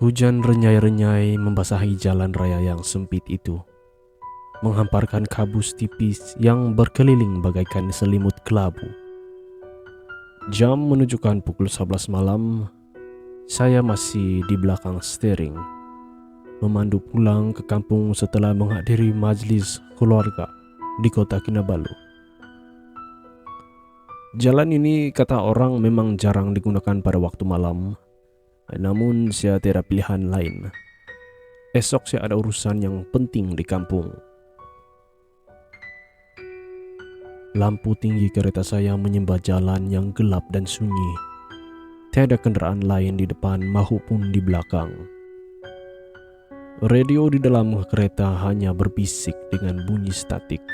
Hujan renyai-renyai membasahi jalan raya yang sempit itu, menghamparkan kabus tipis yang berkeliling bagaikan selimut kelabu. Jam menunjukkan pukul 11 malam. Saya masih di belakang steering, memandu pulang ke kampung setelah menghadiri majlis keluarga di kota Kinabalu. Jalan ini kata orang memang jarang digunakan pada waktu malam, namun saya tidak pilihan lain. Esok saya ada urusan yang penting di kampung. Lampu tinggi kereta saya menyembah jalan yang gelap dan sunyi. Tiada kendaraan lain di depan maupun di belakang. Radio di dalam kereta hanya berbisik dengan bunyi statik.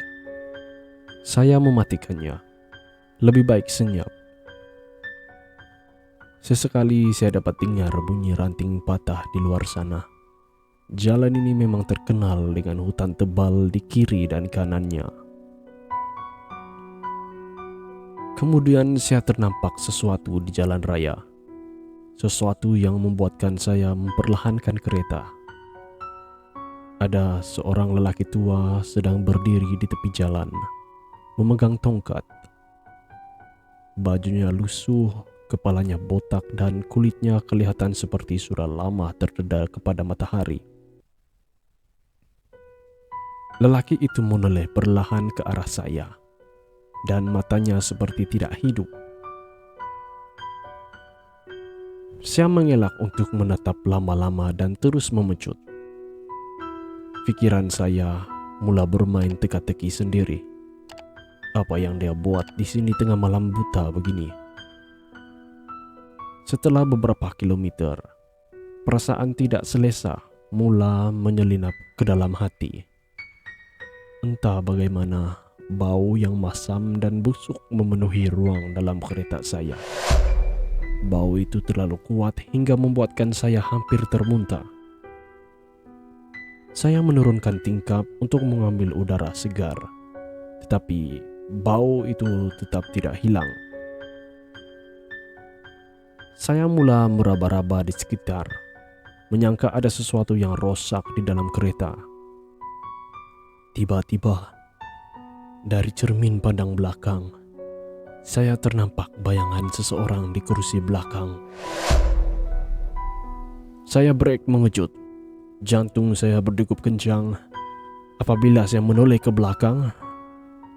Saya mematikannya. Lebih baik senyap. Sesekali saya dapat dengar bunyi ranting patah di luar sana. Jalan ini memang terkenal dengan hutan tebal di kiri dan kanannya. Kemudian saya ternampak sesuatu di jalan raya. Sesuatu yang membuatkan saya memperlahankan kereta. Ada seorang lelaki tua sedang berdiri di tepi jalan, memegang tongkat. Bajunya lusuh, kepalanya botak dan kulitnya kelihatan seperti sudah lama terdedah kepada matahari. Lelaki itu menoleh perlahan ke arah saya, dan matanya seperti tidak hidup. Saya mengelak untuk menatap lama-lama dan terus memecut. Pikiran saya mula bermain teka-teki sendiri. Apa yang dia buat di sini tengah malam buta begini? Setelah beberapa kilometer, perasaan tidak selesa mula menyelinap ke dalam hati. Entah bagaimana, bau yang masam dan busuk memenuhi ruang dalam kereta saya. Bau itu terlalu kuat hingga membuatkan saya hampir termuntah. Saya menurunkan tingkap untuk mengambil udara segar, tetapi bau itu tetap tidak hilang. Saya mula meraba-raba di sekitar, menyangka ada sesuatu yang rosak di dalam kereta. Tiba-tiba, dari cermin pandang belakang, saya ternampak bayangan seseorang di kursi belakang. Saya break mengejut. Jantung saya berdegup kencang. Apabila saya menoleh ke belakang,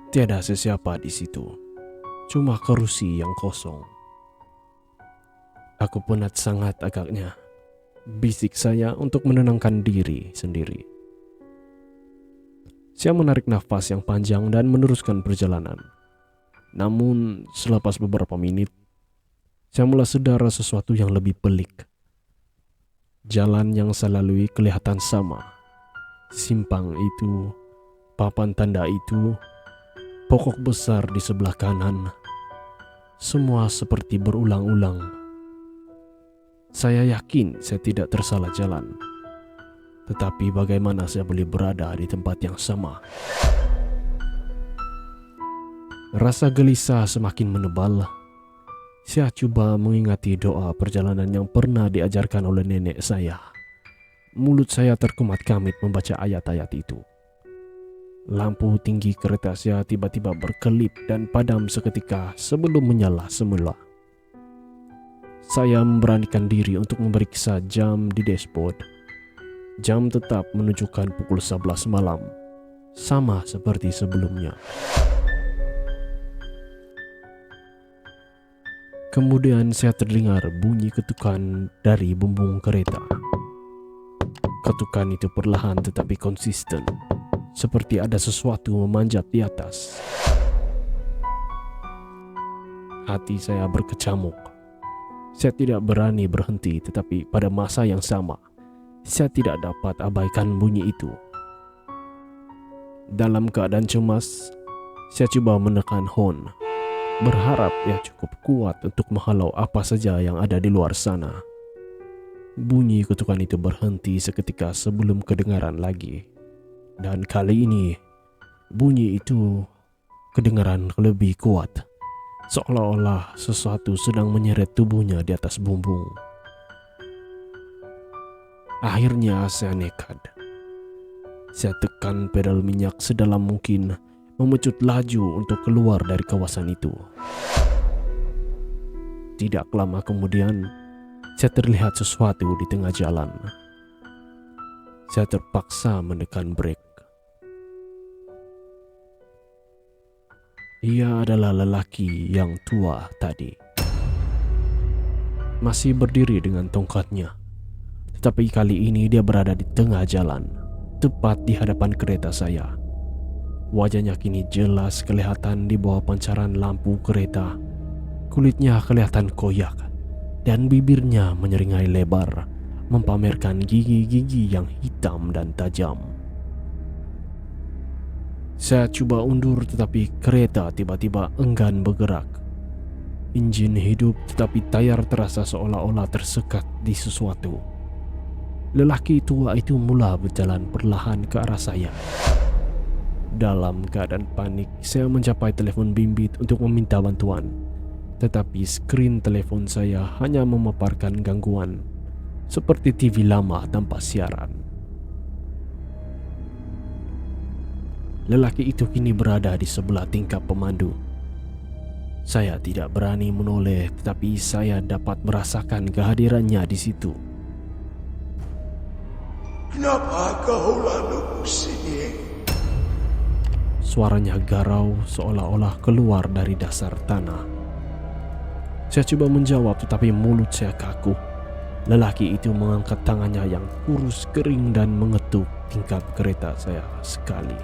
tiada sesiapa di situ. Cuma kerusi yang kosong. Aku penat sangat agaknya. Bisik saya untuk menenangkan diri sendiri. Saya menarik nafas yang panjang dan meneruskan perjalanan. Namun selepas beberapa menit, saya mulai sadar sesuatu yang lebih pelik. Jalan yang saya lalui kelihatan sama. Simpang itu, papan tanda itu, pokok besar di sebelah kanan. Semua seperti berulang-ulang. Saya yakin saya tidak tersalah jalan. Tetapi bagaimana saya boleh berada di tempat yang sama? Rasa gelisah semakin menebal. Saya coba mengingati doa perjalanan yang pernah diajarkan oleh nenek saya. Mulut saya terkumat kamit membaca ayat-ayat itu. Lampu tinggi kereta saya tiba-tiba berkelip dan padam seketika sebelum menyala semula. Saya memberanikan diri untuk memeriksa jam di dashboard. Jam tetap menunjukkan pukul 11 malam, sama seperti sebelumnya. Kemudian saya terdengar bunyi ketukan dari bumbung kereta. Ketukan itu perlahan tetapi konsisten, seperti ada sesuatu memanjat di atas. Hati saya berkecamuk. Saya tidak berani berhenti, tetapi pada masa yang sama, saya tidak dapat abaikan bunyi itu. Dalam keadaan cemas, saya coba menekan horn, berharap ia cukup kuat untuk menghalau apa saja yang ada di luar sana. Bunyi ketukan itu berhenti seketika sebelum kedengaran lagi. Dan kali ini, bunyi itu kedengaran lebih kuat. Seolah-olah sesuatu sedang menyeret tubuhnya di atas bumbung. Akhirnya saya nekat. Saya tekan pedal minyak sedalam mungkin, memecut laju untuk keluar dari kawasan itu. Tidak lama kemudian, saya terlihat sesuatu di tengah jalan. Saya terpaksa menekan brake. Ia adalah lelaki yang tua tadi. Masih berdiri dengan tongkatnya. Tetapi kali ini dia berada di tengah jalan, tepat di hadapan kereta saya. Wajahnya kini jelas kelihatan di bawah pancaran lampu kereta. Kulitnya kelihatan koyak dan bibirnya menyeringai lebar, mempamerkan gigi-gigi yang hitam dan tajam. Saya coba undur tetapi kereta tiba-tiba enggan bergerak. Injin hidup tetapi tayar terasa seolah-olah tersekat di sesuatu. Lelaki tua itu mula berjalan perlahan ke arah saya. Dalam keadaan panik, saya mencapai telepon bimbit untuk meminta bantuan. Tetapi skrin telepon saya hanya memaparkan gangguan, seperti TV lama tanpa siaran. Lelaki itu kini berada di sebelah tingkap pemandu. Saya tidak berani menoleh, tetapi saya dapat merasakan kehadirannya di situ. Kenapa kau lalu sini? Suaranya garau seolah-olah keluar dari dasar tanah. Saya coba menjawab tetapi mulut saya kaku. Lelaki itu mengangkat tangannya yang kurus kering dan mengetuk tingkap kereta saya sekali.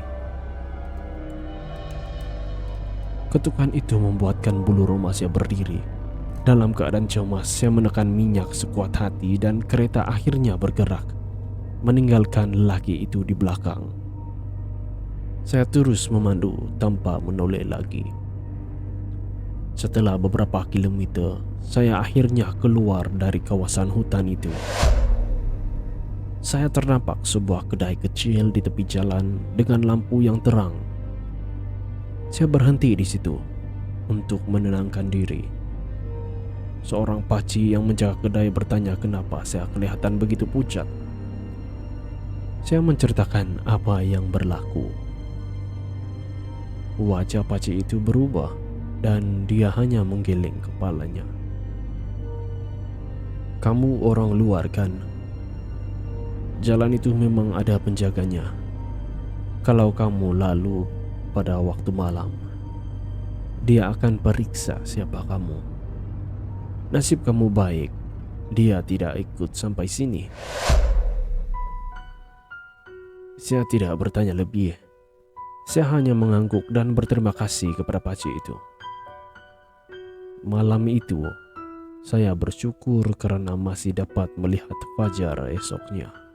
Ketukan itu membuatkan bulu roma saya berdiri. Dalam keadaan cemas, saya menekan minyak sekuat hati dan kereta akhirnya bergerak, meninggalkan lelaki itu di belakang. Saya terus memandu tanpa menoleh lagi. Setelah beberapa kilometer, saya akhirnya keluar dari kawasan hutan itu. Saya ternampak sebuah kedai kecil di tepi jalan dengan lampu yang terang. Saya berhenti di situ untuk menenangkan diri. Seorang paci yang menjaga kedai bertanya kenapa saya kelihatan begitu pucat. Saya menceritakan apa yang berlaku. Wajah paci itu berubah dan dia hanya menggeleng kepalanya. Kamu orang luar kan? Jalan itu memang ada penjaganya. Kalau kamu lalu pada waktu malam, dia akan periksa siapa kamu. Nasib kamu baik, dia tidak ikut sampai sini. Saya tidak bertanya lebih. Saya hanya mengangguk dan berterima kasih kepada paci itu. Malam itu, saya bersyukur karena masih dapat melihat fajar esoknya.